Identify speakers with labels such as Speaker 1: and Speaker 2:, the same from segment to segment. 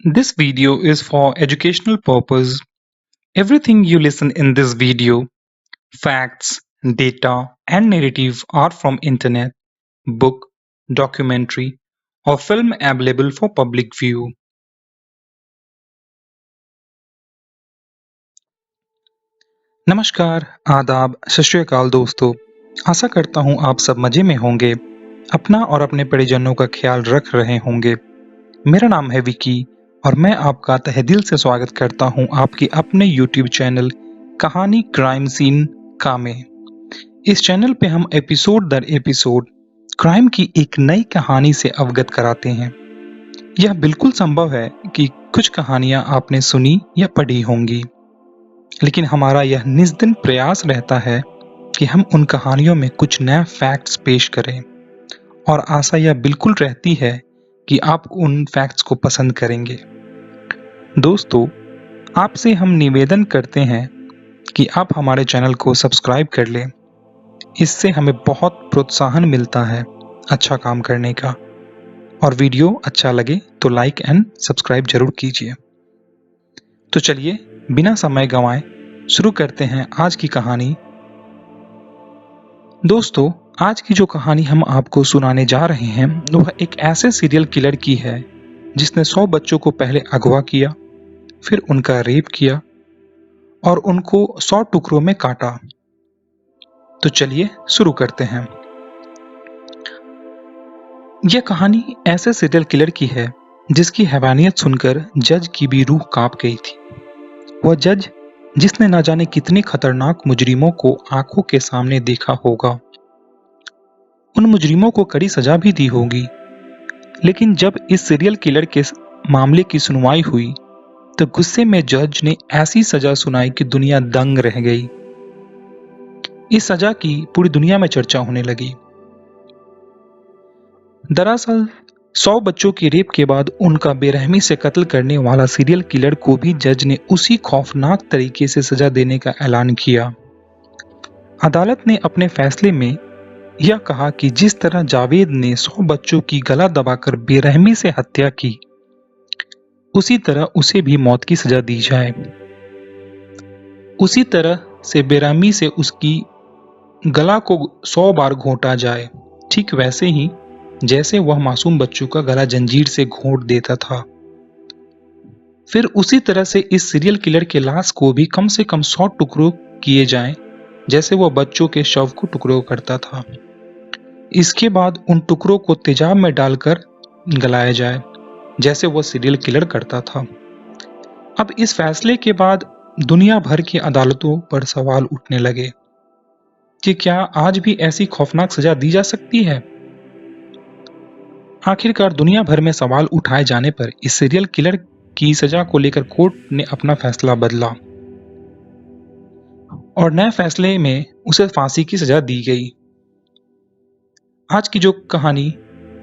Speaker 1: This video is for educational purpose. Everything you listen in this video, facts, data, and narrative are from internet, book, documentary, or film available for public view. नमस्कार, आदाब, सत श्री अकाल दोस्तों। आशा करता हूँ आप सब मजे में होंगे, अपना और अपने परिजनों का ख्याल रख रहे होंगे। मेरा नाम है विकी और मैं आपका तहे दिल से स्वागत करता हूं आपके अपने YouTube चैनल कहानी क्राइम सीन का में। इस चैनल पे हम एपिसोड दर एपिसोड क्राइम की एक नई कहानी से अवगत कराते हैं। यह बिल्कुल संभव है कि कुछ कहानियां आपने सुनी या पढ़ी होंगी, लेकिन हमारा यह निस्दिन प्रयास रहता है कि हम उन कहानियों में कुछ नया फैक्ट्स पेश करें और आशा यह बिल्कुल रहती है कि आप उन फैक्ट्स को पसंद करेंगे। दोस्तों, आपसे हम निवेदन करते हैं कि आप हमारे चैनल को सब्सक्राइब कर लें। इससे हमें बहुत प्रोत्साहन मिलता है अच्छा काम करने का, और वीडियो अच्छा लगे तो लाइक एंड सब्सक्राइब जरूर कीजिए। तो चलिए बिना समय गंवाए शुरू करते हैं आज की कहानी। दोस्तों, आज की जो कहानी हम आपको सुनाने जा रहे हैं वह एक ऐसे सीरियल किलर की है जिसने 100 बच्चों को पहले अगवा किया, फिर उनका रेप किया और उनको 100 टुकड़ों में काटा। तो चलिए शुरू करते हैं। यह कहानी ऐसे सीरियल किलर की है जिसकी हैवानियत सुनकर जज की भी रूह कांप गई थी। वह जज जिसने न जाने कितने खतरनाक मुजरिमों को आंखों के सामने देखा होगा। उन मुजरिमों को कड़ी सजा भी दी होगी, लेकिन जब इस सीरियल किलर के मामले की सुनवाई हुई तो गुस्से में जज ने ऐसी सजा सुनाई कि दुनिया दंग रह गई। इस सजा की पूरी दुनिया में चर्चा होने लगी। दरअसल 100 बच्चों के रेप के बाद उनका बेरहमी से कत्ल करने वाला सीरियल किलर को भी जज ने उसी खौफनाक तरीके से सजा देने का ऐलान किया। अदालत ने अपने फैसले में यह कहा कि जिस तरह जावेद ने 100 बच्चों की गला दबाकर बेरहमी से हत्या की, उसी तरह उसे भी मौत की सजा दी जाए। उसी तरह से बेरहमी से उसकी गला को 100 बार घोंटा जाए, ठीक वैसे ही जैसे वह मासूम बच्चों का गला जंजीर से घोंट देता था। फिर उसी तरह से इस सीरियल किलर के लाश को भी कम से कम 100 टुकड़ों किए जाएं, जैसे वह बच्चों के शव को टुकड़ों करता था। इसके बाद उन टुकड़ों को तेजाब में डालकर गलाया जाए, जैसे वह सीरियल किलर करता था। अब इस फैसले के बाद दुनिया भर की अदालतों पर सवाल उठने लगे कि क्या आज भी ऐसी खौफनाक सजा दी जा सकती है। आखिरकार दुनिया भर में सवाल उठाए जाने पर इस सीरियल किलर की सजा को लेकर कोर्ट ने अपना फैसला बदला और नए फैसले में उसे फांसी की सजा दी गई। आज की जो कहानी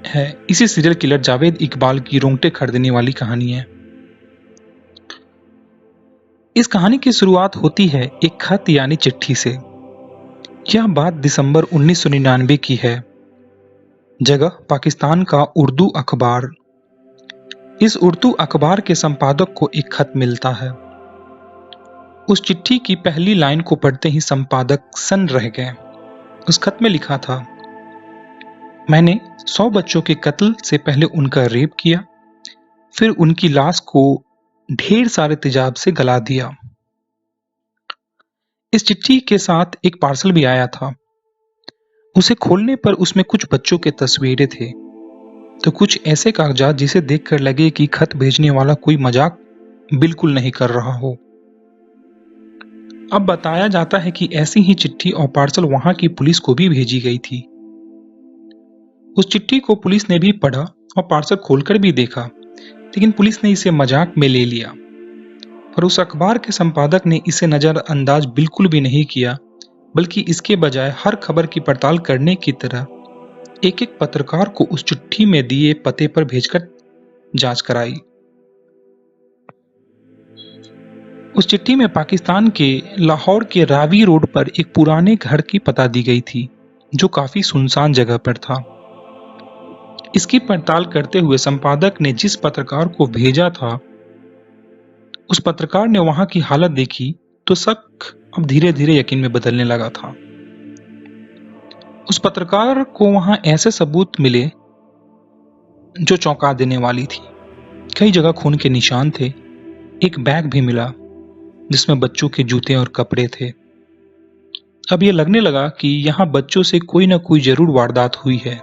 Speaker 1: है इसी सीरियल किलर जावेद इकबाल की रोंगटे खड़ देने वाली कहानी है। इस कहानी की शुरुआत होती है एक खत यानी चिट्ठी से। यह बात दिसंबर 1999 की है। जगह पाकिस्तान का उर्दू अखबार। इस उर्दू अखबार के संपादक को एक खत मिलता है। उस चिट्ठी की पहली लाइन को पढ़ते ही संपादक सन्न रह गए। उस खत में लिखा था, मैंने 100 बच्चों के कत्ल से पहले उनका रेप किया, फिर उनकी लाश को ढेर सारे तेजाब से गला दिया। इस चिट्ठी के साथ एक पार्सल भी आया था। उसे खोलने पर उसमें कुछ बच्चों के तस्वीरें थे, तो कुछ ऐसे कागजात जिसे देखकर लगे कि खत भेजने वाला कोई मजाक बिल्कुल नहीं कर रहा हो। अब बताया जाता है कि ऐसी ही चिट्ठी और पार्सल वहां की पुलिस को भी भेजी गई थी। उस चिट्ठी को पुलिस ने भी पढ़ा और पार्सल खोलकर भी देखा, लेकिन पुलिस ने इसे मजाक में ले लिया। पर उस अखबार के संपादक ने इसे नजरअंदाज बिल्कुल भी नहीं किया, बल्कि इसके बजाय हर खबर की पड़ताल करने की तरह एक एक पत्रकार को उस चिट्ठी में दिए पते पर भेजकर जांच कराई। उस चिट्ठी में पाकिस्तान के लाहौर के रावी रोड पर एक पुराने घर की पता दी गई थी, जो काफी सुनसान जगह पर था। इसकी पड़ताल करते हुए संपादक ने जिस पत्रकार को भेजा था उस पत्रकार ने वहां की हालत देखी तो शक अब धीरे धीरे यकीन में बदलने लगा था। उस पत्रकार को वहां ऐसे सबूत मिले जो चौंका देने वाली थी। कई जगह खून के निशान थे। एक बैग भी मिला जिसमें बच्चों के जूते और कपड़े थे। अब ये लगने लगा कि यहाँ बच्चों से कोई ना कोई जरूर वारदात हुई है।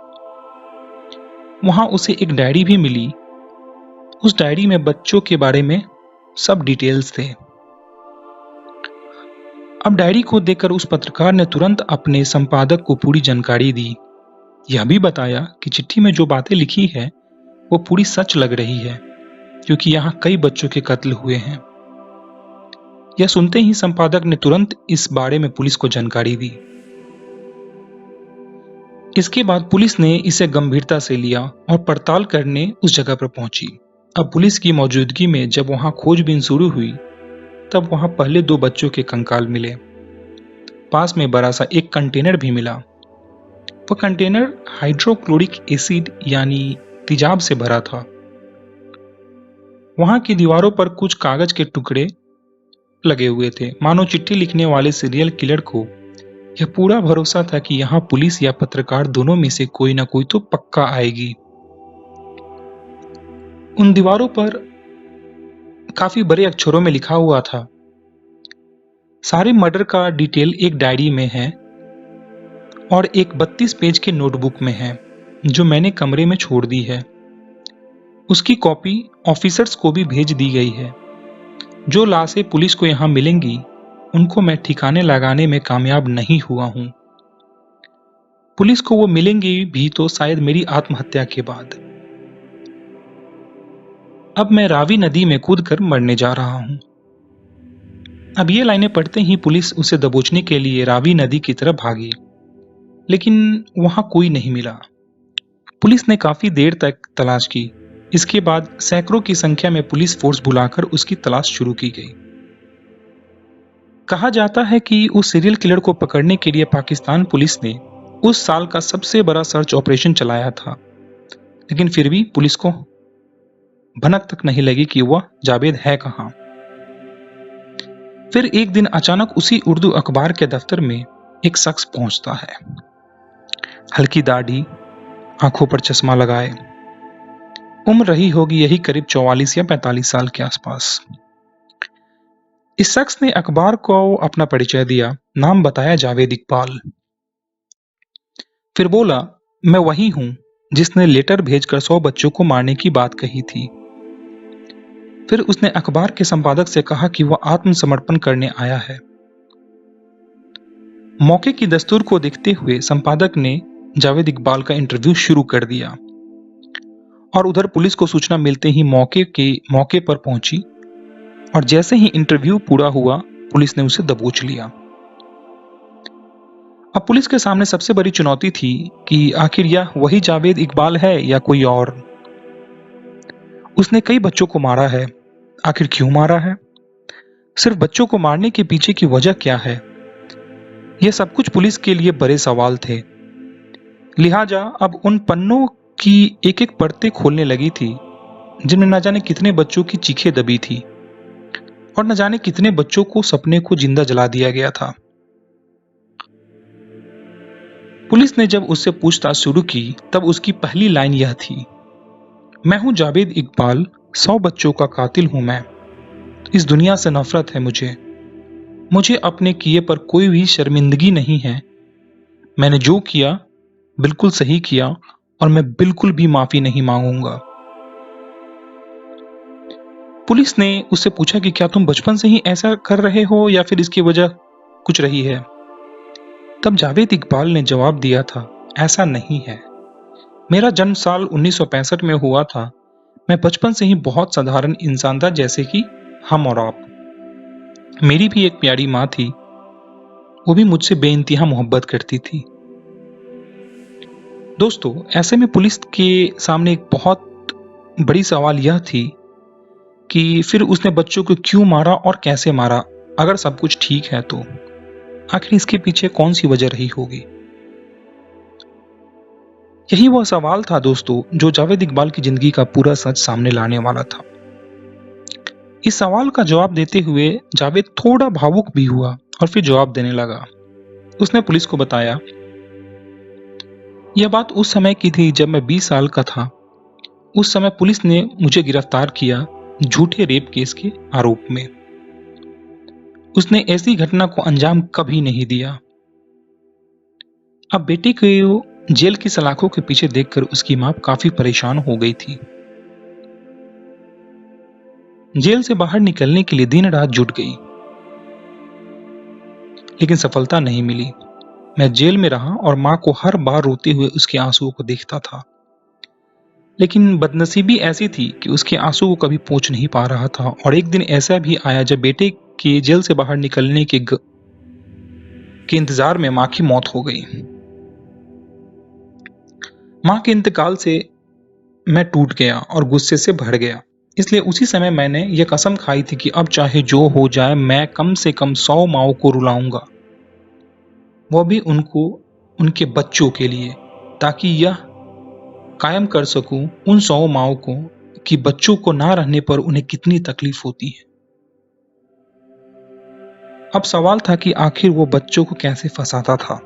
Speaker 1: वहां उसे एक डायरी भी मिली। उस डायरी में बच्चों के बारे में सब डिटेल्स थे। अब डायरी को देखकर उस पत्रकार ने तुरंत अपने संपादक को पूरी जानकारी दी। यह भी बताया कि चिट्ठी में जो बातें लिखी है वो पूरी सच लग रही है, क्योंकि यहाँ कई बच्चों के कत्ल हुए हैं। यह सुनते ही संपादक ने तुरंत इस बारे में पुलिस को जानकारी दी। इसके बाद पुलिस ने इसे गंभीरता से लिया और पड़ताल करने उस जगह पर पहुंची। अब पुलिस की मौजूदगी में जब वहां खोजबीन शुरू हुई तब वहां पहले 2 बच्चों के कंकाल मिले। पास में बड़ा सा एक कंटेनर भी मिला। वह कंटेनर हाइड्रोक्लोरिक एसिड यानी तेजाब से भरा था। वहां की दीवारों पर कुछ कागज के टुकड़े लगे हुए थे, मानो चिट्ठी लिखने वाले सीरियल किलर को यह पूरा भरोसा था कि यहाँ पुलिस या पत्रकार दोनों में से कोई ना कोई तो पक्का आएगी। उन दीवारों पर काफी बड़े अक्षरों में लिखा हुआ था, सारे मर्डर का डिटेल एक डायरी में है और एक 32 पेज के नोटबुक में है जो मैंने कमरे में छोड़ दी है। उसकी कॉपी ऑफिसर्स को भी भेज दी गई है। जो लाशें पुलिस को यहाँ मिलेंगी उनको मैं ठिकाने लगाने में कामयाब नहीं हुआ हूं। पुलिस को वो मिलेंगी भी तो शायद मेरी आत्महत्या के बाद। अब मैं रावी नदी में कूदकर मरने जा रहा हूं। अब ये लाइनें पढ़ते ही पुलिस उसे दबोचने के लिए रावी नदी की तरफ भागी, लेकिन वहां कोई नहीं मिला। पुलिस ने काफी देर तक तलाश की। इसके बाद सैकड़ों की संख्या में पुलिस फोर्स बुलाकर उसकी तलाश शुरू की गई। कहा जाता है कि उस सीरियल किलर को पकड़ने के लिए पाकिस्तान पुलिस ने उस साल का सबसे बड़ा सर्च ऑपरेशन चलाया था, लेकिन फिर भी पुलिस को भनक तक नहीं लगी कि वह जावेद है कहां। फिर एक दिन अचानक उसी उर्दू अखबार के दफ्तर में एक शख्स पहुंचता है। हल्की दाढ़ी, आंखों पर चश्मा लगाए, उम्र रही होगी यही करीब 44 या 45 साल के आसपास। इस शख्स ने अखबार को अपना परिचय दिया, नाम बताया जावेद इकबाल। फिर बोला, मैं वही हूं जिसने लेटर भेजकर 100 बच्चों को मारने की बात कही थी। फिर उसने अखबार के संपादक से कहा कि वह आत्मसमर्पण करने आया है। मौके की दस्तूर को देखते हुए संपादक ने जावेद इकबाल का इंटरव्यू शुरू कर दिया और उधर पुलिस को सूचना मिलते ही मौके पर पहुंची और जैसे ही इंटरव्यू पूरा हुआ पुलिस ने उसे दबोच लिया। अब पुलिस के सामने सबसे बड़ी चुनौती थी कि आखिर यह वही जावेद इकबाल है या कोई और। उसने कई बच्चों को मारा है, आखिर क्यों मारा है? सिर्फ बच्चों को मारने के पीछे की वजह क्या है? यह सब कुछ पुलिस के लिए बड़े सवाल थे। लिहाजा अब उन पन्नों की एक एक परतें खोलने लगी थी जिनमें न जाने कितने बच्चों की चीखें दबी थी और न जाने कितने बच्चों को सपने को जिंदा जला दिया गया था। पुलिस ने जब उससे पूछताछ शुरू की तब उसकी पहली लाइन यह थी, मैं हूं जावेद इकबाल, 100 बच्चों का कातिल हूं मैं। इस दुनिया से नफरत है मुझे अपने किए पर कोई भी शर्मिंदगी नहीं है। मैंने जो किया बिल्कुल सही किया और मैं बिल्कुल भी माफी नहीं मांगूंगा। पुलिस ने उससे पूछा कि क्या तुम बचपन से ही ऐसा कर रहे हो या फिर इसकी वजह कुछ रही है? तब जावेद इकबाल ने जवाब दिया था, ऐसा नहीं है। मेरा जन्म साल 1965 में हुआ था। मैं बचपन से ही बहुत साधारण इंसान था, जैसे कि हम और आप। मेरी भी एक प्यारी माँ थी, वो भी मुझसे बेइंतहा मोहब्बत करती थी। दोस्तों, ऐसे में पुलिस के सामने एक बहुत बड़ी सवाल यह थी कि फिर उसने बच्चों को क्यों मारा और कैसे मारा? अगर सब कुछ ठीक है तो आखिर इसके पीछे कौन सी वजह रही होगी? यही वह सवाल था दोस्तों जो जावेद इकबाल की जिंदगी का पूरा सच सामने लाने वाला था। इस सवाल का जवाब देते हुए जावेद थोड़ा भावुक भी हुआ और फिर जवाब देने लगा। उसने पुलिस को बताया, यह बात उस समय की थी जब मैं 20 साल का था। उस समय पुलिस ने मुझे गिरफ्तार किया झूठे रेप केस के आरोप में। उसने ऐसी घटना को अंजाम कभी नहीं दिया। अब बेटे को जेल की सलाखों के पीछे देखकर उसकी मां काफी परेशान हो गई थी। जेल से बाहर निकलने के लिए दिन रात जुट गई, लेकिन सफलता नहीं मिली। मैं जेल में रहा और मां को हर बार रोते हुए उसके आंसुओं को देखता था, लेकिन बदनसीबी ऐसी थी कि उसके आंसू को कभी पोंछ नहीं पा रहा था। और एक दिन ऐसा भी आया जब बेटे के जेल से बाहर निकलने के इंतजार में मां की मौत हो गई। मां के इंतकाल से मैं टूट गया और गुस्से से भर गया। इसलिए उसी समय मैंने यह कसम खाई थी कि अब चाहे जो हो जाए मैं कम से कम 100 माओं को रुलाऊंगा, वो भी उनके बच्चों के लिए, ताकि यह कायम कर सकूं उन 100 माओं को कि बच्चों को ना रहने पर उन्हें कितनी तकलीफ होती है। अब सवाल था कि आखिर वो बच्चों को कैसे फंसाता था।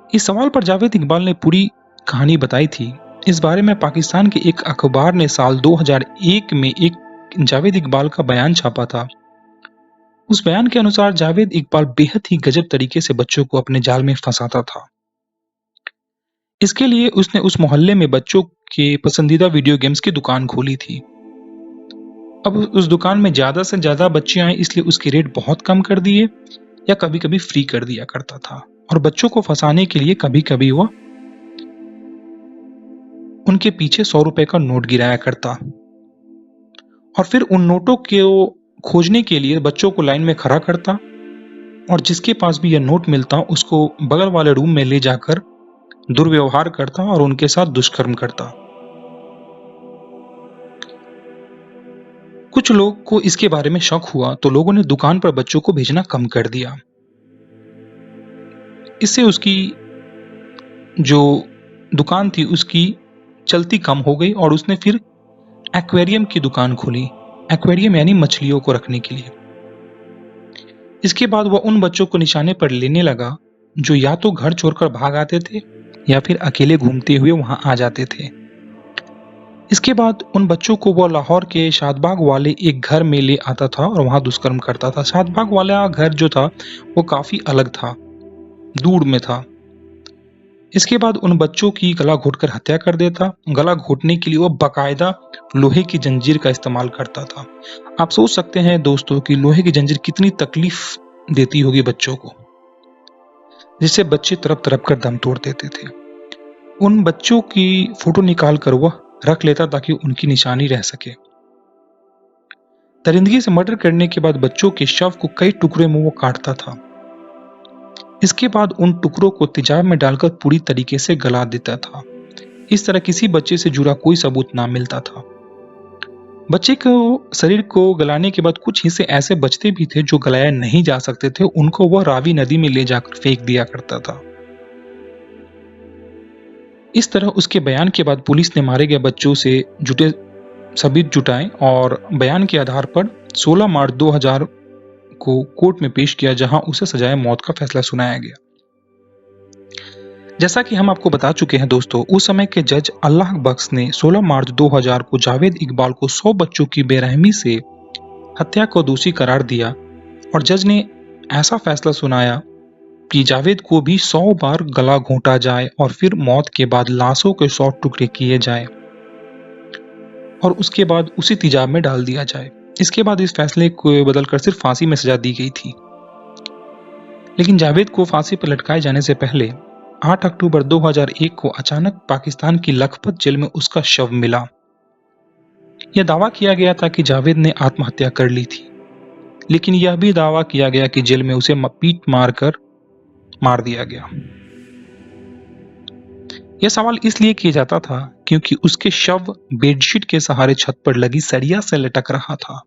Speaker 1: इस सवाल पर जावेद इकबाल ने पूरी कहानी बताई थी। इस बारे में पाकिस्तान के एक अखबार ने साल 2001 में एक जावेद इकबाल का बयान छापा था। उस बयान के अनुसार जावेद इकबाल बेहद ही गजब तरीके से बच्चों को अपने जाल में फंसाता था। इसके लिए उसने उस मोहल्ले में बच्चों के पसंदीदा वीडियो गेम्स की दुकान खोली थी। अब उस दुकान में ज्यादा से ज्यादा बच्चे आए, इसलिए उसके रेट बहुत कम कर दिए या कभी कभी फ्री कर दिया करता था। और बच्चों को फंसाने के लिए कभी कभी वह उनके पीछे 100 रुपए का नोट गिराया करता और फिर उन नोटों को खोजने के लिए बच्चों को लाइन में खड़ा करता और जिसके पास भी यह नोट मिलता उसको बगल वाले रूम में ले जाकर दुर्व्यवहार करता और उनके साथ दुष्कर्म करता। कुछ लोग को इसके बारे में शक हुआ तो लोगों ने दुकान पर बच्चों को भेजना कम कर दिया। इससे उसकी जो दुकान थी उसकी चलती कम हो गई और उसने फिर एक्वेरियम की दुकान खोली। एक्वेरियम यानी मछलियों को रखने के लिए। इसके बाद वह उन बच्चों को निशाने पर लेने लगा जो या तो घर छोड़कर भाग आते थे या फिर अकेले घूमते हुए वहां आ जाते थे। इसके बाद उन बच्चों को वह लाहौर के शादबाग वाले एक घर में ले आता था और वहां दुष्कर्म करता था। शादबाग वाला घर जो था वो काफी अलग था, दूर में था। इसके बाद उन बच्चों की गला घोटकर हत्या कर देता। गला घोटने के लिए वो बाकायदा लोहे की जंजीर का इस्तेमाल करता था। आप सोच सकते हैं दोस्तों कि लोहे की जंजीर कितनी तकलीफ देती होगी बच्चों को, जिससे बच्चे तड़प तड़प कर दम तोड़ देते थे। उन बच्चों की फोटो निकाल कर वह रख लेता ताकि उनकी निशानी रह सके। दरिंदगी से मर्डर करने के बाद बच्चों के शव को कई टुकड़े में वो काटता था। इसके बाद उन टुकड़ों को तेजाब में डालकर पूरी तरीके से गला देता था। इस तरह किसी बच्चे से जुड़ा कोई सबूत ना मिलता था। बच्चे को शरीर को गलाने के बाद कुछ हिस्से ऐसे बचते भी थे जो गलाया नहीं जा सकते थे। उनको वह रावी नदी में ले जाकर फेंक दिया करता था। इस तरह उसके बयान के बाद पुलिस ने मारे गए बच्चों से जुटे सबूत जुटाए और बयान के आधार पर 16 मार्च 2000 को कोर्ट में पेश किया, जहां उसे सजाए मौत का फैसला सुनाया गया। जैसा कि हम आपको बता चुके हैं दोस्तों, उस समय के जज अल्लाह बख्श ने 16 मार्च 2000 को जावेद इकबाल को 100 बच्चों की बेरहमी से हत्या को दोषी करार दिया और जज ने ऐसा फैसला सुनाया कि जावेद को भी 100 बार गला घोंटा जाए और फिर मौत के बाद लाशों के 100 टुकड़े किए जाए और उसके बाद उसी तेजाब में डाल दिया जाए। इसके बाद इस फैसले को बदलकर सिर्फ फांसी में सजा दी गई थी। लेकिन जावेद को फांसी पर लटकाए जाने से पहले 8 अक्टूबर 2001 को अचानक पाकिस्तान की लखपत जेल में उसका शव मिला। यह दावा किया गया था कि जावेद ने आत्महत्या कर ली थी, लेकिन यह भी दावा किया गया कि जेल में उसे पीट मार दिया गया। यह सवाल इसलिए किया जाता था क्योंकि उसके शव बेडशीट के सहारे छत पर लगी सरिया से लटक रहा था।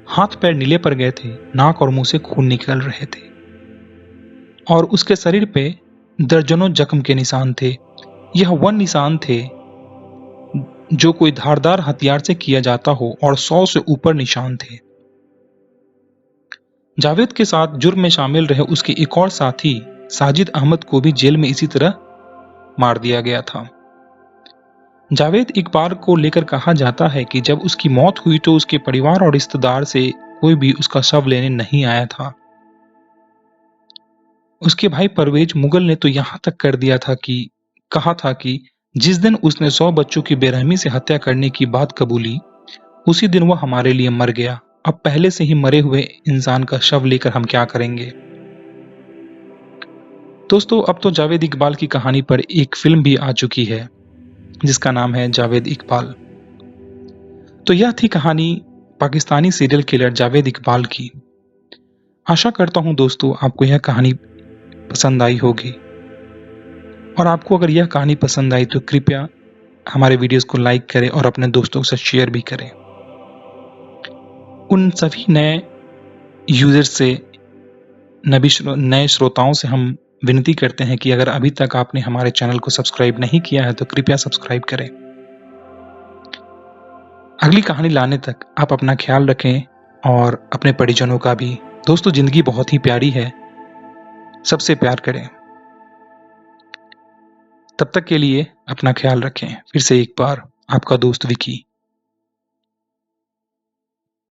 Speaker 1: हाथ पैर नीले पड़ गए थे, नाक और मुंह से खून निकल रहे थे और उसके शरीर पे दर्जनों जख्म के निशान थे। यह वह निशान थे जो कोई धारदार हथियार से किया जाता हो और 100 से ऊपर निशान थे। जावेद के साथ जुर्म में शामिल रहे उसके एक और साथी साजिद अहमद को भी जेल में इसी तरह मार दिया गया था। जावेद इकबाल को लेकर कहा जाता है कि जब उसकी मौत हुई तो उसके परिवार और रिश्तेदार से कोई भी उसका शव लेने नहीं आया था। उसके भाई परवेज मुगल ने तो यहाँ तक कर दिया था कि कहा था कि जिस दिन उसने 100 बच्चों की बेरहमी से हत्या करने की बात कबूली, उसी दिन वो हमारे लिए मर गया। अब पहले से ही मरे हुए इंसान का शव लेकर हम क्या करेंगे। दोस्तों, अब तो जावेद इकबाल की कहानी पर एक फिल्म भी आ चुकी है जिसका नाम है जावेद इकबाल। तो यह थी कहानी पाकिस्तानी सीरियल किलर जावेद इकबाल की। आशा करता हूं दोस्तों आपको यह कहानी पसंद आई होगी, और आपको अगर यह कहानी पसंद आई तो कृपया हमारे वीडियोस को लाइक करें और अपने दोस्तों से शेयर भी करें। उन सभी नए यूजर्स से, नए श्रोताओं से हम विनती करते हैं कि अगर अभी तक आपने हमारे चैनल को सब्सक्राइब नहीं किया है तो कृपया सब्सक्राइब करें। अगली कहानी लाने तक आप अपना ख्याल रखें और अपने परिजनों का भी। दोस्तों, जिंदगी बहुत ही प्यारी है, सबसे प्यार करें। तब तक के लिए अपना ख्याल रखें। फिर से एक बार आपका दोस्त विकी।